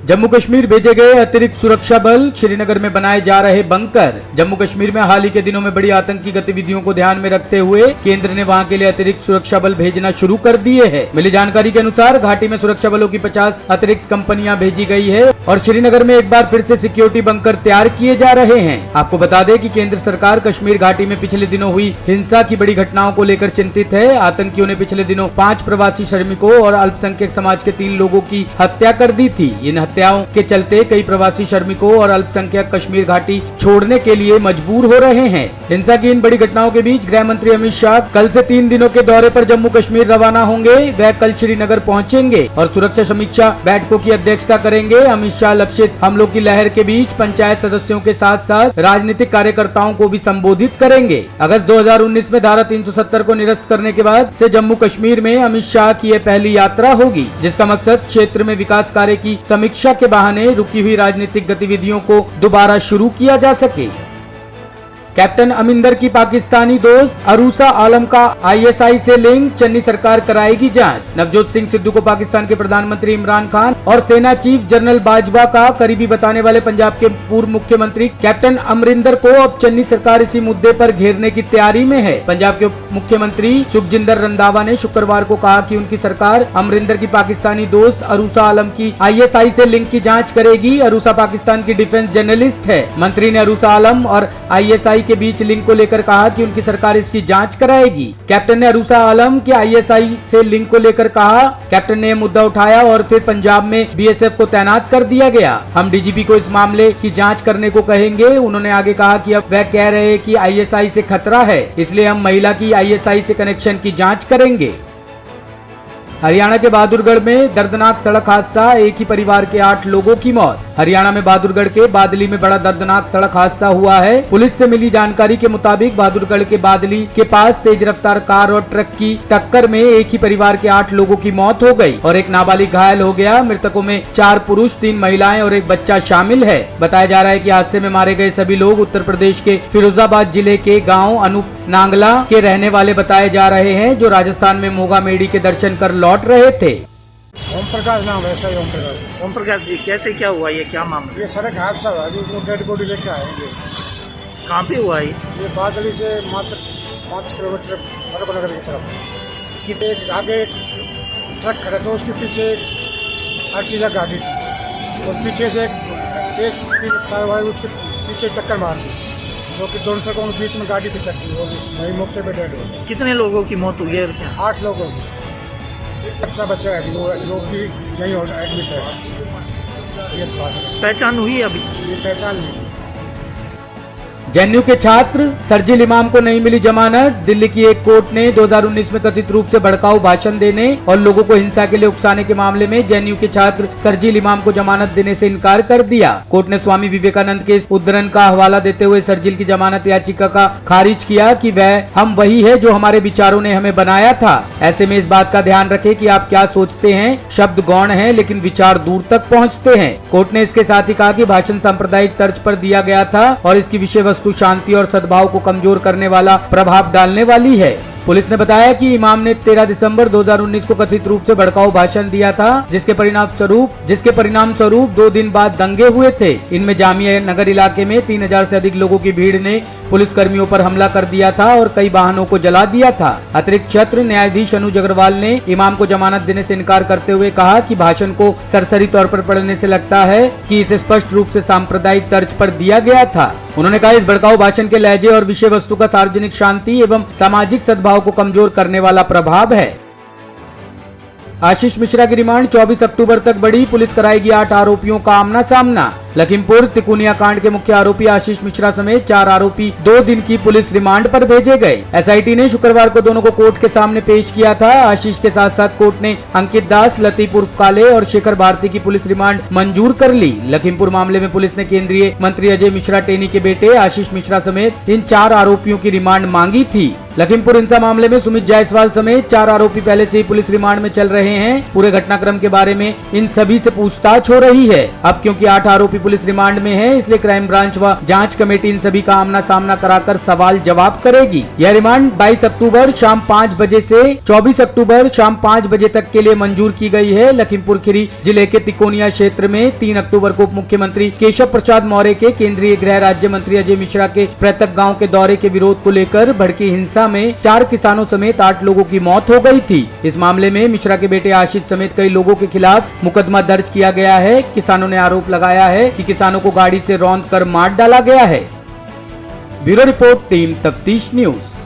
जम्मू कश्मीर भेजे गए अतिरिक्त सुरक्षा बल, श्रीनगर में बनाए जा रहे बंकर। जम्मू कश्मीर में हाल ही के दिनों में बड़ी आतंकी गतिविधियों को ध्यान में रखते हुए केंद्र ने वहां के लिए अतिरिक्त सुरक्षा बल भेजना शुरू कर दिए हैं। मिली जानकारी के अनुसार घाटी में सुरक्षा बलों की 50 अतिरिक्त कंपनियां भेजी गई है और श्रीनगर में एक बार फिर से सिक्योरिटी बंकर तैयार किए जा रहे हैं। आपको बता दें कि केंद्र सरकार कश्मीर घाटी में पिछले दिनों हुई हिंसा की बड़ी घटनाओं को लेकर चिंतित है। आतंकियों ने पिछले दिनों 5 प्रवासी श्रमिकों और अल्पसंख्यक समाज के 3 लोगों की हत्या कर दी थी। इन हत्याओं के चलते कई प्रवासी श्रमिकों और अल्पसंख्यक कश्मीर घाटी छोड़ने के लिए मजबूर हो रहे हैं। हिंसा की इन बड़ी घटनाओं के बीच गृह मंत्री अमित शाह कल से 3 दिनों के दौरे पर जम्मू कश्मीर रवाना होंगे। वह कल श्रीनगर पहुंचेंगे और सुरक्षा समीक्षा बैठकों की अध्यक्षता करेंगे। अमित शाह लक्षित हमलों की लहर के बीच पंचायत सदस्यों के साथ साथ राजनीतिक कार्यकर्ताओं को भी संबोधित करेंगे। अगस्त 2019 में धारा 370 को निरस्त करने के बाद से जम्मू कश्मीर में अमित शाह की यह पहली यात्रा होगी, जिसका मकसद क्षेत्र में विकास कार्य की समीक्षा के बहाने रुकी हुई राजनीतिक गतिविधियों को दोबारा शुरू किया जा सके। कैप्टन अमरिंदर की पाकिस्तानी दोस्त अरूसा आलम का आईएसआई से लिंक, चन्नी सरकार कराएगी जांच। नवजोत सिंह सिद्धू को पाकिस्तान के प्रधानमंत्री इमरान खान और सेना चीफ जनरल बाजवा का करीबी बताने वाले पंजाब के पूर्व मुख्यमंत्री कैप्टन अमरिंदर को अब चन्नी सरकार इसी मुद्दे पर घेरने की तैयारी में है। पंजाब के मुख्यमंत्री सुखजिंदर रंधावा ने शुक्रवार को कहा कि उनकी सरकार अमरिंदर की पाकिस्तानी दोस्त अरूसा आलम की आईएसआई से लिंक की जाँच करेगी। अरूसा पाकिस्तान की डिफेंस जर्नलिस्ट है। मंत्री ने अरूसा आलम और आईएसआई के बीच लिंक को लेकर कहा कि उनकी सरकार इसकी जांच कराएगी। कैप्टन ने अरूसा आलम के आईएसआई से लिंक को लेकर कहा। कैप्टन ने यह मुद्दा उठाया और फिर पंजाब में बीएसएफ को तैनात कर दिया गया। हम डीजीपी को इस मामले की जांच करने को कहेंगे। उन्होंने आगे कहा कि अब वह कह रहे हैं कि आईएसआई से खतरा है, इसलिए हम महिला की आईएसआई से कनेक्शन की जांच करेंगे। हरियाणा के बहादुरगढ़ में दर्दनाक सड़क हादसा, एक ही परिवार के 8 लोगों की मौत। हरियाणा में बहादुरगढ़ के बादली में बड़ा दर्दनाक सड़क हादसा हुआ है। पुलिस से मिली जानकारी के मुताबिक बहादुरगढ़ के बादली के पास तेज रफ्तार कार और ट्रक की टक्कर में एक ही परिवार के 8 लोगों की मौत हो गई और एक नाबालिग घायल हो गया। मृतकों में 4 पुरुष, 3 महिलाएं और एक बच्चा शामिल है। बताया जा रहा है कि हादसे में मारे गए सभी लोग उत्तर प्रदेश के फिरोजाबाद जिले के गाँव अनूप नांगला के रहने वाले बताए जा रहे हैं, जो राजस्थान में मोगा मेडी के दर्शन कर लौट रहे थे। ओम प्रकाश नाम है इसका। ओम प्रकाश जी, कैसे क्या हुआ, ये क्या मामला? ये सड़क हादसा हुआ, जो डेड बॉडी लेके आएंगे। कहाँ पे हुआ ये? बादली से मात्र 5 किलोमीटर बड़नगर की तरफ। कि एक आगे ट्रक खड़ा था, उसके पीछे अर्टिगा गाड़ी थी और पीछे से तेज स्पीड कार वाले उसके पीछे टक्कर मार दी, जो कि दोनों ट्रकों के बीच में गाड़ी पे चक्की और वही मौके पे डेड हो गए। कितने लोगों की मौत हुई है? 8 लोगों की। अच्छा बच्चा है जो भी यहीं एडमिट है। पहचान हुई अभी? ये पहचान नहीं। जेएनयू के छात्र शरजील इमाम को नहीं मिली जमानत। दिल्ली की एक कोर्ट ने 2019 में कथित रूप से भड़काऊ भाषण देने और लोगों को हिंसा के लिए उकसाने के मामले में जेएनयू के छात्र शरजील इमाम को जमानत देने से इनकार कर दिया। कोर्ट ने स्वामी विवेकानंद के उद्धरण का हवाला देते हुए शरजील की जमानत याचिका का खारिज किया कि वह हम वही है जो हमारे विचारों ने हमें बनाया था। ऐसे में इस बात का ध्यान रखें कि आप क्या सोचते हैं। शब्द गौण है लेकिन विचार दूर तक पहुँचते हैं। कोर्ट ने इसके साथ ही कहा कि भाषण सांप्रदायिक तर्ज पर दिया गया था और इसकी विषय शांति और सद्भाव को कमजोर करने वाला प्रभाव डालने वाली है। पुलिस ने बताया कि इमाम ने 13 दिसंबर 2019 को कथित रूप से भड़काऊ भाषण दिया था, जिसके परिणाम स्वरूप 2 दिन बाद दंगे हुए थे। इनमें जामिया नगर इलाके में 3000 से अधिक लोगों की भीड़ ने पुलिस कर्मियों पर हमला कर दिया था और कई वाहनों को जला दिया था। अतिरिक्त सत्र न्यायाधीश अनुज अग्रवाल ने इमाम को जमानत देने से इनकार करते हुए कहा कि भाषण को सरसरी तौर पर पढ़ने से लगता है कि इसे स्पष्ट रूप से सांप्रदायिक तर्ज पर दिया गया था। उन्होंने कहा इस भड़काऊ भाषण के लहजे और विषय वस्तु का सार्वजनिक शांति एवं सामाजिक सद्भाव को कमजोर करने वाला प्रभाव है। आशीष मिश्रा की रिमांड 24 अक्टूबर तक बढ़ी। पुलिस कराएगी 8 आरोपियों का आमना सामना। लखीमपुर तिकुनिया कांड के मुख्य आरोपी आशीष मिश्रा समेत 4 आरोपी 2 दिन की पुलिस रिमांड पर भेजे गए। एसआईटी ने शुक्रवार को दोनों को कोर्ट के सामने पेश किया था। आशीष के साथ साथ कोर्ट ने अंकित दास, लतीफ उर्फ काले और शेखर भारती की पुलिस रिमांड मंजूर कर ली। लखीमपुर मामले में पुलिस ने केंद्रीय मंत्री अजय मिश्रा टेनी के बेटे आशीष मिश्रा समेत इन 4 आरोपियों की रिमांड मांगी थी। लखीमपुर हिंसा मामले में सुमित जायसवाल समेत 4 आरोपी पहले से ही पुलिस रिमांड में चल रहे हैं। पूरे घटनाक्रम के बारे में इन सभी से पूछताछ हो रही है। अब क्योंकि 8 आरोपी पुलिस रिमांड में है, इसलिए क्राइम ब्रांच व जांच कमेटी इन सभी का आमना सामना कराकर सवाल जवाब करेगी। यह रिमांड 22 अक्टूबर शाम 5 बजे से 24 अक्टूबर शाम 5 बजे तक के लिए मंजूर की गई है। लखीमपुर खीरी जिले के तिकोनिया क्षेत्र में 3 अक्टूबर को उप मुख्यमंत्री केशव प्रसाद मौर्य के केंद्रीय गृह राज्य मंत्री अजय मिश्रा के पृथक गांव के दौरे के विरोध को लेकर भड़की हिंसा में 4 किसानों समेत 8 लोगों की मौत हो गई थी। इस मामले में मिश्रा के बेटे आशीष समेत कई लोगों के खिलाफ मुकदमा दर्ज किया गया है। किसानों ने आरोप लगाया है कि किसानों को गाड़ी से रौंद कर मार डाला गया है। ब्यूरो रिपोर्ट, टीम तफ्तीश न्यूज।